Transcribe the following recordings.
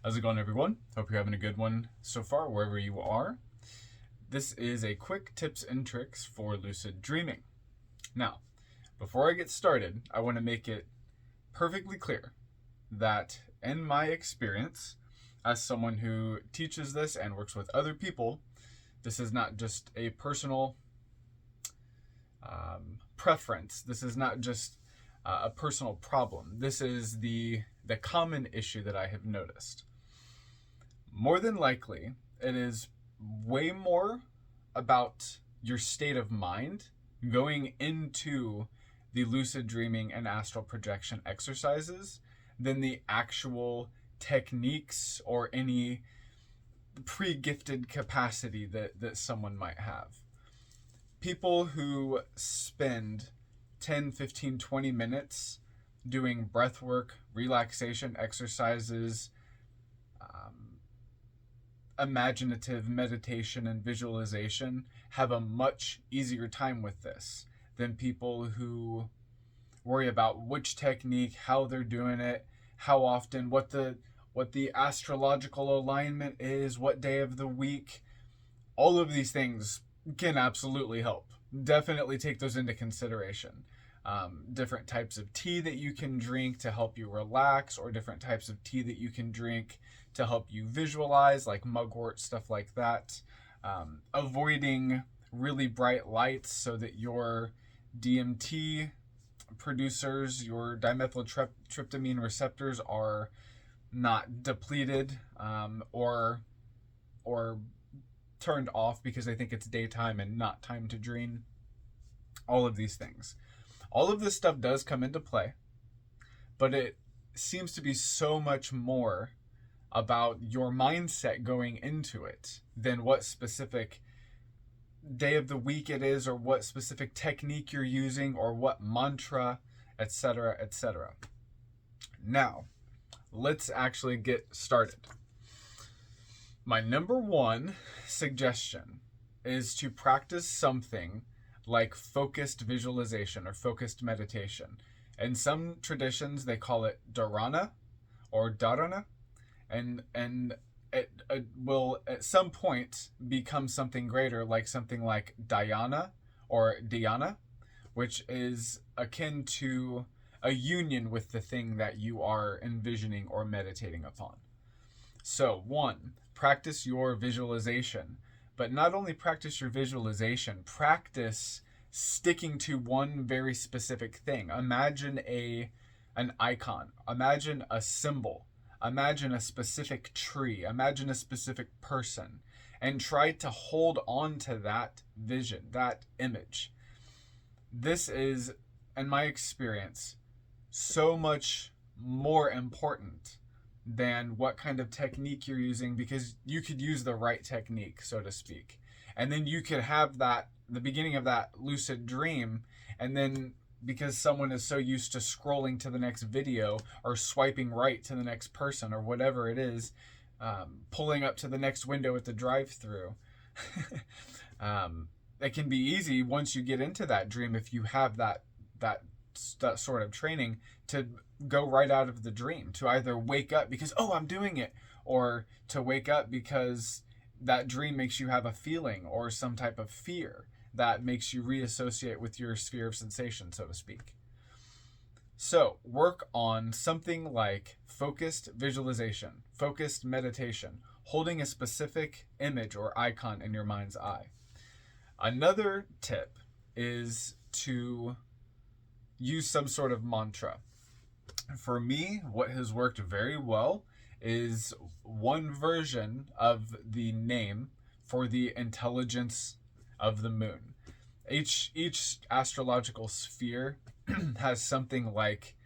How's it going, everyone? Hope you're having a good one so far, wherever you are. This is a quick tips and tricks for lucid dreaming. Now, before I get started, I want to make it perfectly clear that in my experience, as someone who teaches this and works with other people, this is not just a personal preference. This is not just a personal problem. This is the common issue that I have noticed. More than likely, it is way more about your state of mind going into the lucid dreaming and astral projection exercises than the actual techniques or any pre-gifted capacity that someone might have. People who spend 10, 15, 20 minutes doing breath work, relaxation exercises, imaginative meditation and visualization have a much easier time with this than people who worry about which technique, how they're doing it, how often, what the astrological alignment is, what day of the week. All of these things can absolutely help. Definitely take those into consideration. Different types of tea that you can drink to help you relax, or different types of tea that you can drink to help you visualize, like mugwort, stuff like that. Avoiding really bright lights so that your DMT producers, your dimethyltryptamine receptors, are not depleted or turned off because they think it's daytime and not time to dream. All of these things. All of this stuff does come into play, but it seems to be so much more about your mindset going into it than what specific day of the week it is, or what specific technique you're using, or what mantra, etc., etc. Now, let's actually get started. My number one suggestion is to practice something like focused visualization or focused meditation. In some traditions, they call it dharana or dharana, and it will at some point become something greater, like something like dhyana or dhyana, which is akin to a union with the thing that you are envisioning or meditating upon. So, one, practice your visualization, but not only practice your visualization, practice sticking to one very specific thing. Imagine an icon, imagine a symbol, imagine a specific tree, imagine a specific person, and try to hold on to that vision, that image. This is, in my experience, so much more important than what kind of technique you're using, because you could use the right technique, so to speak. And then you could have the beginning of that lucid dream, and then because someone is so used to scrolling to the next video or swiping right to the next person or whatever it is, pulling up to the next window at the drive-through. It can be easy once you get into that dream, if you have that sort of training, to go right out of the dream, to either wake up because, oh, I'm doing it, or to wake up because that dream makes you have a feeling or some type of fear that makes you reassociate with your sphere of sensation, so to speak. So work on something like focused visualization, focused meditation, holding a specific image or icon in your mind's eye. Another tip is to use some sort of mantra. For me, what has worked very well is one version of the name for the intelligence of the moon. Each astrological sphere has something like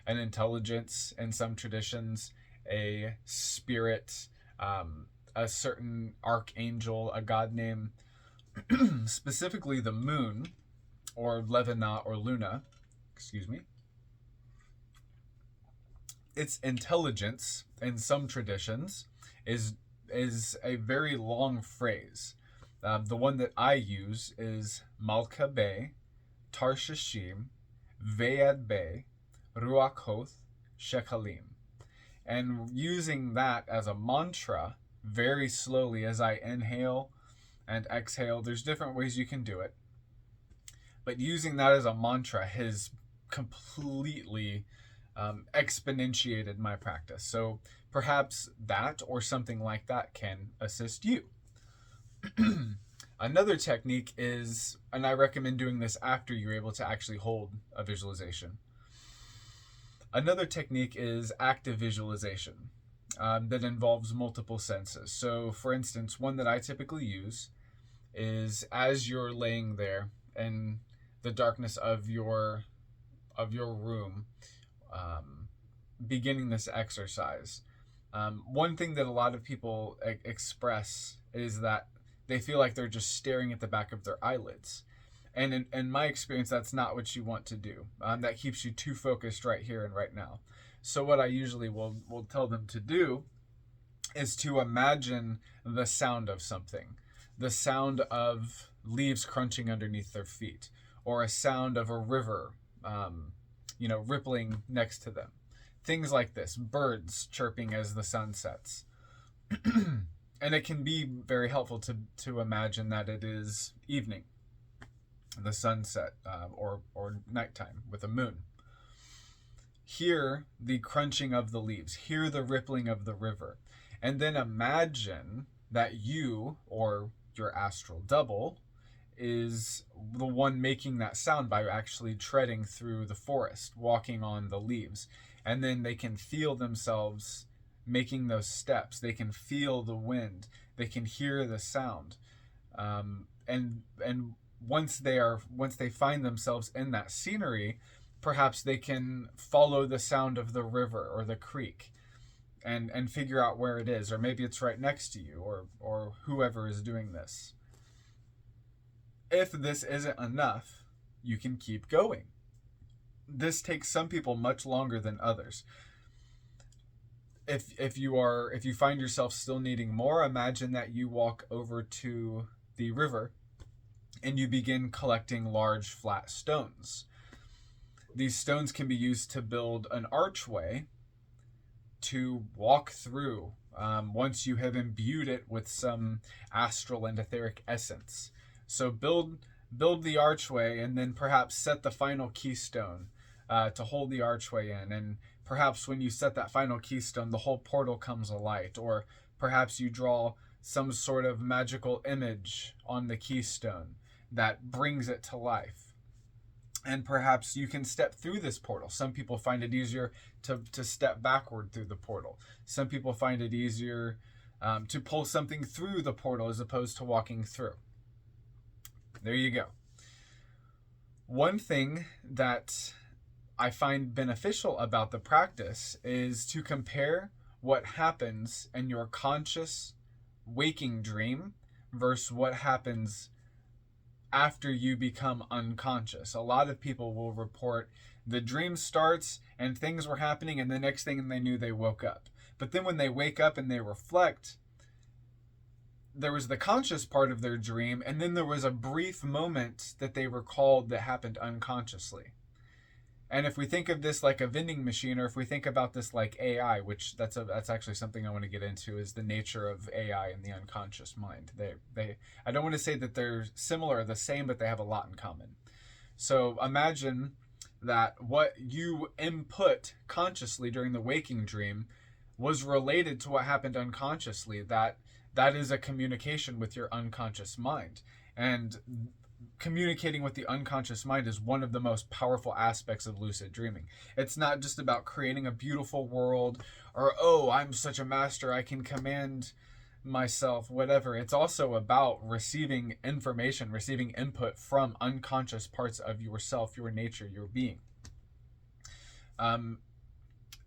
an intelligence in some traditions, a spirit, a certain archangel, a god name. Specifically, the moon, or Levana or Luna, excuse me, its intelligence in some traditions is a very long phrase. The one that I use is Malka Be, Tarshashim, Ve'ad Be, Ruach Hoth, Shekalim. and using that as a mantra very slowly as I inhale and exhale. There's different ways you can do it, but using that as a mantra has completely exponentiated my practice. So perhaps that or something like that can assist you. Another technique is, and I recommend doing this after you're able to actually hold a visualization. Another technique is active visualization that involves multiple senses. So for instance, one that I typically use is as you're laying there in the darkness of your room, beginning this exercise. One thing that a lot of people express is that they feel like they're just staring at the back of their eyelids. And in my experience, that's not what you want to do. That keeps you too focused right here and right now. So what I usually will tell them to do is to imagine the sound of something. The sound of leaves crunching underneath their feet, or a sound of a river, rippling next to them. Things like this, birds chirping as the sun sets. And it can be very helpful to imagine that it is evening, the sunset, or nighttime with a moon. Hear the crunching of the leaves, hear the rippling of the river, and then imagine that you, or your astral double, is the one making that sound by actually treading through the forest, walking on the leaves. And then they can feel themselves making those steps. They can feel the wind. They can hear the sound. And once they find themselves in that scenery, perhaps they can follow the sound of the river or the creek and figure out where it is, or maybe it's right next to you, or whoever is doing this. If this isn't enough, you can keep going. This takes some people much longer than others. If you find yourself still needing more, imagine that you walk over to the river and you begin collecting large flat stones. These stones can be used to build an archway to walk through once you have imbued it with some astral and etheric essence. So build the archway, and then perhaps set the final keystone to hold the archway in. And perhaps when you set that final keystone, the whole portal comes alight. Or perhaps you draw some sort of magical image on the keystone that brings it to life. And perhaps you can step through this portal. Some people find it easier to step backward through the portal. Some people find it easier to pull something through the portal as opposed to walking through. There you go. One thing that I find beneficial about the practice is to compare what happens in your conscious waking dream versus what happens after you become unconscious. A lot of people will report the dream starts and things were happening, and the next thing they knew, they woke up. But then when they wake up and they reflect, there was the conscious part of their dream, and then there was a brief moment that they recalled that happened unconsciously. And if we think of this like a vending machine, or if we think about this like AI, which that's actually something I want to get into, is the nature of AI and the unconscious mind. I don't want to say that they're similar or the same, but they have a lot in common. So imagine that what you input consciously during the waking dream was related to what happened unconsciously. That is a communication with your unconscious mind. And communicating with the unconscious mind is one of the most powerful aspects of lucid dreaming. It's not just about creating a beautiful world, or, oh, I'm such a master, I can command myself, whatever. It's also about receiving information, receiving input from unconscious parts of yourself, your nature, your being.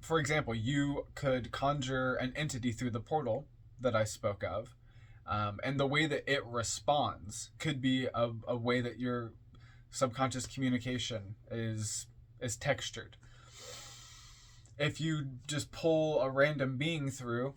For example, you could conjure an entity through the portal that I spoke of. And the way that it responds could be a way that your subconscious communication is textured. If you just pull a random being through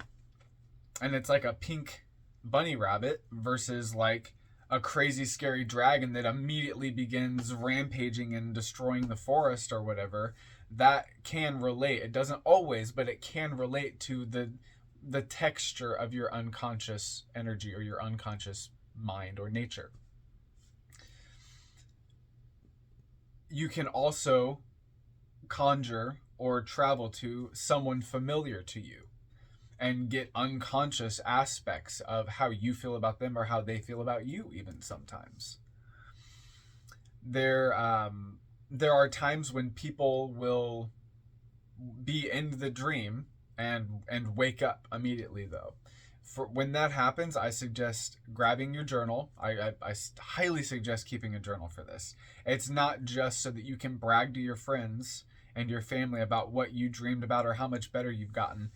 and it's like a pink bunny rabbit versus like a crazy scary dragon that immediately begins rampaging and destroying the forest or whatever, that can relate. It doesn't always, but it can relate to the texture of your unconscious energy or your unconscious mind or nature. You can also conjure or travel to someone familiar to you and get unconscious aspects of how you feel about them or how they feel about you, even sometimes. There are times when people will be in the dream and wake up immediately, though. For when that happens, I suggest grabbing your journal. I highly suggest keeping a journal for this. It's not just so that you can brag to your friends and your family about what you dreamed about or how much better you've gotten.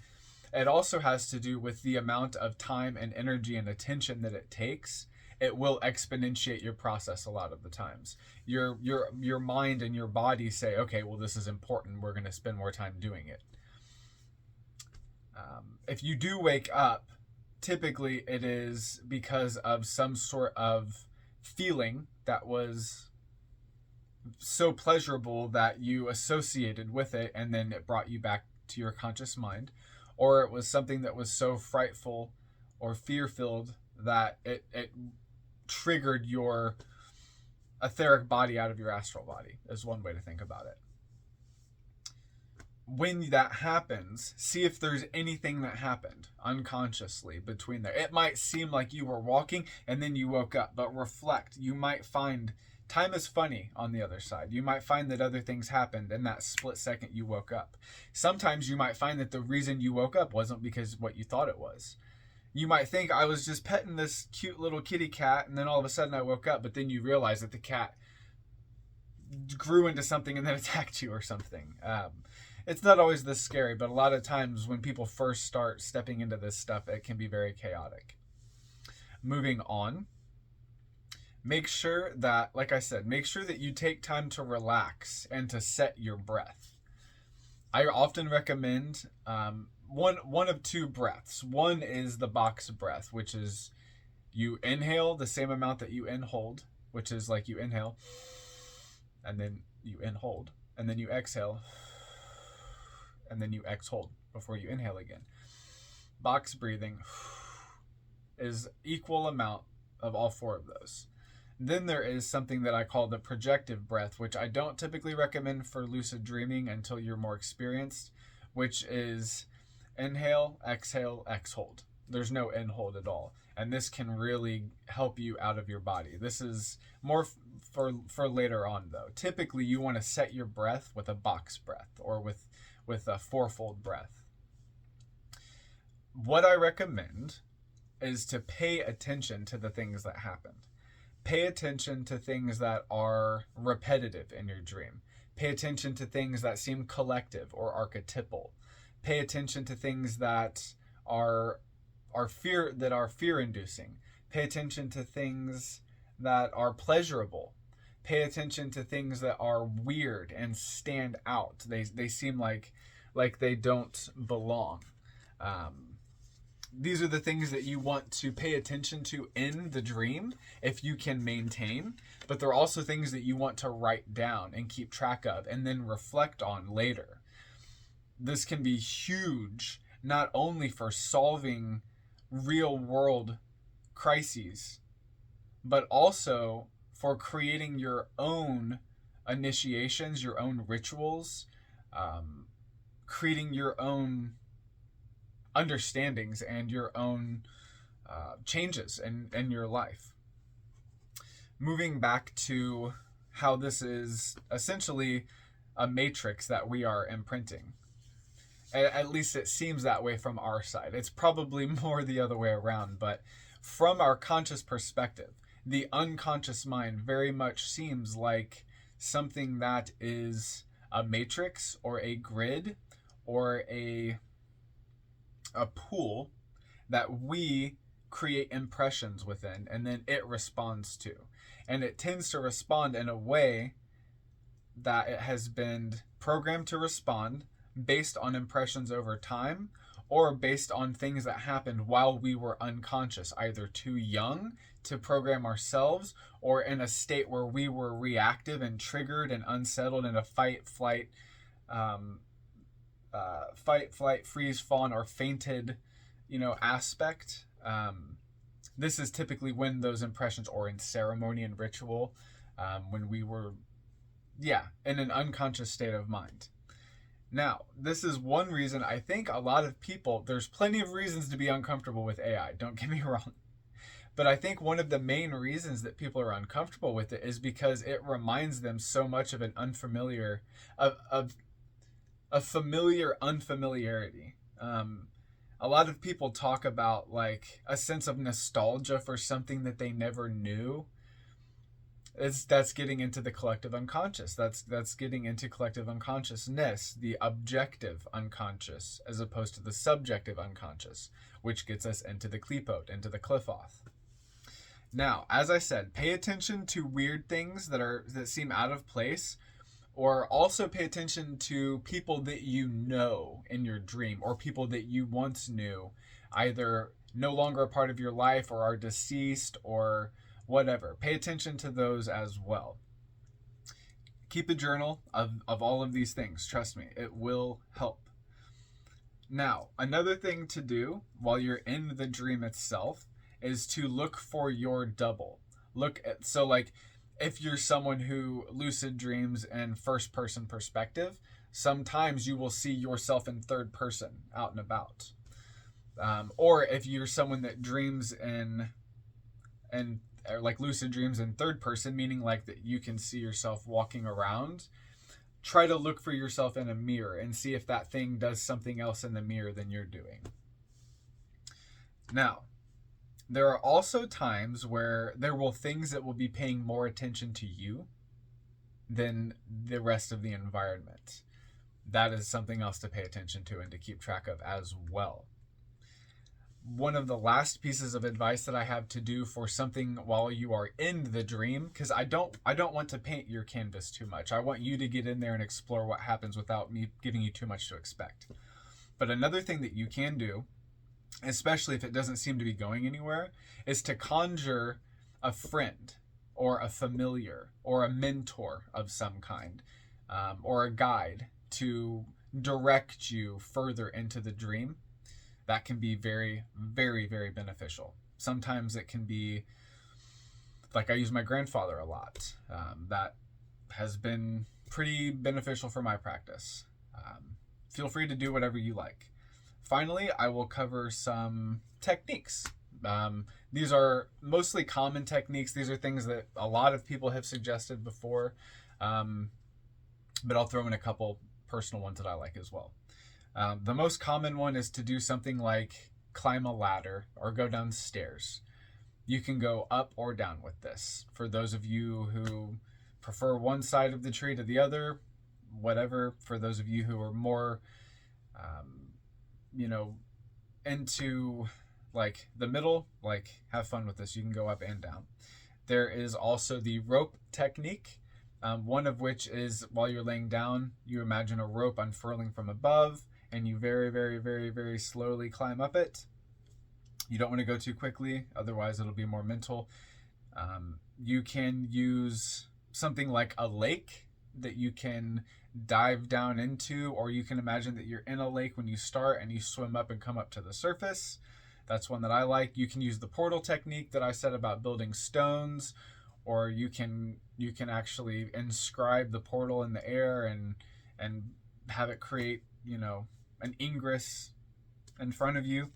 It also has to do with the amount of time and energy and attention that it takes. It will exponentiate your process a lot of the times. Your mind and your body say, okay, well, this is important. We're going to spend more time doing it. If you do wake up, typically it is because of some sort of feeling that was so pleasurable that you associated with it, and then it brought you back to your conscious mind. Or it was something that was so frightful or fear-filled that it triggered your etheric body out of your astral body, is one way to think about it. When that happens, see if there's anything that happened unconsciously between there. It might seem like you were walking and then you woke up, but reflect. You might find time is funny on the other side. You might find that other things happened in that split second you woke up. Sometimes you might find that the reason you woke up wasn't because what you thought it was. You might think, I was just petting this cute little kitty cat, and then all of a sudden I woke up, but then you realize that the cat grew into something and then attacked you or something. It's not always this scary, but a lot of times when people first start stepping into this stuff, it can be very chaotic. Moving on, make sure that, like I said, make sure that you take time to relax and to set your breath. I often recommend one of two breaths. One is the box breath, which is you inhale the same amount that you inhold, which is like you inhale, and then you inhold, and then you exhale, and then you exhale before you inhale again. Box breathing is equal amount of all four of those. Then there is something that I call the projective breath, which I don't typically recommend for lucid dreaming until you're more experienced, which is inhale, exhale, exhold. There's no inhold at all. And this can really help you out of your body. This is more for later on, though. Typically, you want to set your breath with a box breath or with a fourfold breath. What I recommend is to pay attention to the things that happened. Pay attention to things that are repetitive in your dream. Pay attention to things that seem collective or archetypal. Pay attention to things that are fear-inducing. Pay attention to things that are pleasurable. Pay attention to things that are weird and stand out. They seem like they don't belong. These are the things that you want to pay attention to in the dream if you can maintain, but they're also things that you want to write down and keep track of and then reflect on later. This can be huge, not only for solving real world crises, but also for creating your own initiations, your own rituals, creating your own understandings and your own changes in your life. Moving back to how this is essentially a matrix that we are imprinting. At least it seems that way from our side. It's probably more the other way around, but from our conscious perspective, the unconscious mind very much seems like something that is a matrix or a grid or a pool that we create impressions within, and then it responds to. And it tends to respond in a way that it has been programmed to respond based on impressions over time or based on things that happened while we were unconscious, either too young to program ourselves or in a state where we were reactive and triggered and unsettled in a fight, flight, um, fight, flight, freeze, fawn, or fainted, aspect. This is typically when those impressions, or in ceremony and ritual, when we were, in an unconscious state of mind. Now, this is one reason I think a lot of people, there's plenty of reasons to be uncomfortable with AI, don't get me wrong. But I think one of the main reasons that people are uncomfortable with it is because it reminds them so much of an unfamiliar, of a familiar unfamiliarity. A lot of people talk about like a sense of nostalgia for something that they never knew. That's getting into the collective unconscious. That's getting into collective unconsciousness, the objective unconscious, as opposed to the subjective unconscious, which gets us into the Qliphoth, into the Qliphoth. Now, as I said, pay attention to weird things that seem out of place, or also pay attention to people that you know in your dream, or people that you once knew, either no longer a part of your life or are deceased or whatever. Pay attention to those as well. Keep a journal of all of these things. Trust me, it will help. Now, another thing to do while you're in the dream itself is to look for your double. If you're someone who lucid dreams in first person perspective, sometimes you will see yourself in third person out and about. Or if you're someone that dreams like lucid dreams in third person, meaning like that you can see yourself walking around, try to look for yourself in a mirror and see if that thing does something else in the mirror than you're doing. Now, there are also times where there will things that will be paying more attention to you than the rest of the environment. That is something else to pay attention to and to keep track of as well. One of the last pieces of advice that I have to do for something while you are in the dream, because I don't want to paint your canvas too much. I want you to get in there and explore what happens without me giving you too much to expect. But another thing that you can do, especially if it doesn't seem to be going anywhere, is to conjure a friend or a familiar or a mentor of some kind, or a guide to direct you further into the dream. That can be very, very, very beneficial. Sometimes it can be, like I use my grandfather a lot. That has been pretty beneficial for my practice. Feel free to do whatever you like. Finally, I will cover some techniques. These are mostly common techniques. These are things that a lot of people have suggested before, but I'll throw in a couple personal ones that I like as well. The most common one is to do something like climb a ladder or go down stairs. You can go up or down with this. For those of you who prefer one side of the tree to the other, whatever. For those of you who are more, into like the middle, like have fun with this. You can go up and down. There is also the rope technique, one of which is while you're laying down, you imagine a rope unfurling from above, and you very, very, very, very slowly climb up it. You don't want to go too quickly, otherwise it'll be more mental. You can use something like a lake that you can dive down into, or you can imagine that you're in a lake when you start and you swim up and come up to the surface. That's one that I like. You can use the portal technique that I said about building stones, or you can actually inscribe the portal in the air and have it create, an ingress in front of you.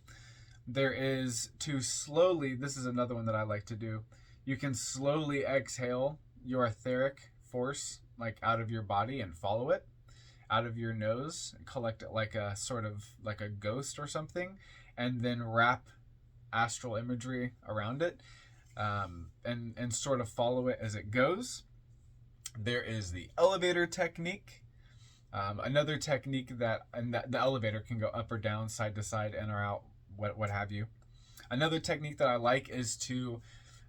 There is to slowly, this is another one that I like to do. You can slowly exhale your etheric force like out of your body and follow it out of your nose and collect it like a sort of like a ghost or something, and then wrap astral imagery around it, and sort of follow it as it goes. There is the elevator technique. Another technique and the elevator can go up or down, side to side, in or out, what have you. Another technique that I like is to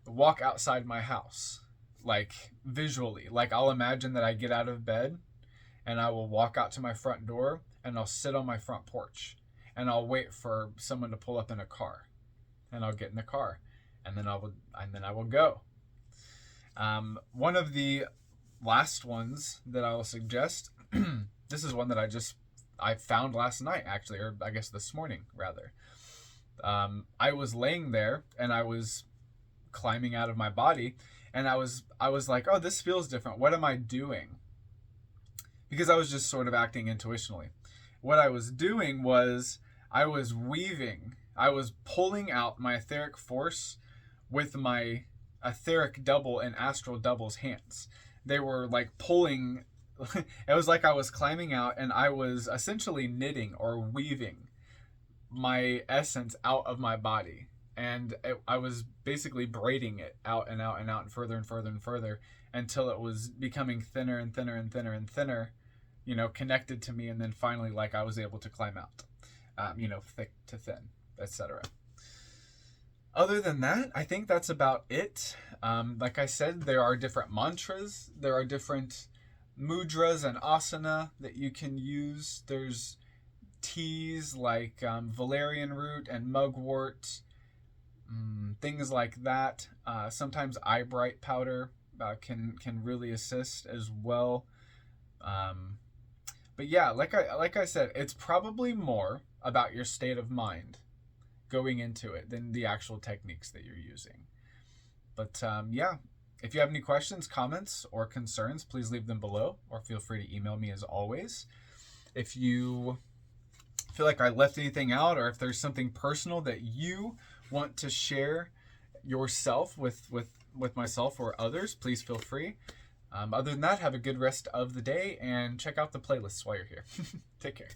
walk outside my house, like visually. Like I'll imagine that I get out of bed and I will walk out to my front door and I'll sit on my front porch and I'll wait for someone to pull up in a car, and I'll get in the car and then I will go. One of the last ones that I will suggest This is one that I found last night, actually, or I guess this morning rather. I was laying there and I was climbing out of my body, and I was like, oh, this feels different. What am I doing? Because I was just sort of acting intuitionally. What I was doing was I was weaving. I was pulling out my etheric force with my etheric double and astral double's hands. They were like pulling. It was like I was climbing out and I was essentially knitting or weaving my essence out of my body. And I was basically braiding it out and out and out and further and further and further until it was becoming thinner and thinner and thinner and thinner, connected to me. And then finally, like, I was able to climb out, thick to thin, etc. Other than that, I think that's about it. Like I said, there are different mantras. There are different mudras and asana that you can use. There's teas like valerian root and mugwort, things like that. Sometimes eyebright powder can really assist as well. But yeah, like I said, it's probably more about your state of mind going into it than the actual techniques that you're using. But yeah, if you have any questions, comments, or concerns, please leave them below, or feel free to email me as always. If you feel like I left anything out, or if there's something personal that you want to share yourself with myself or others, please feel free. Other than that, have a good rest of the day and check out the playlists while you're here. Take care.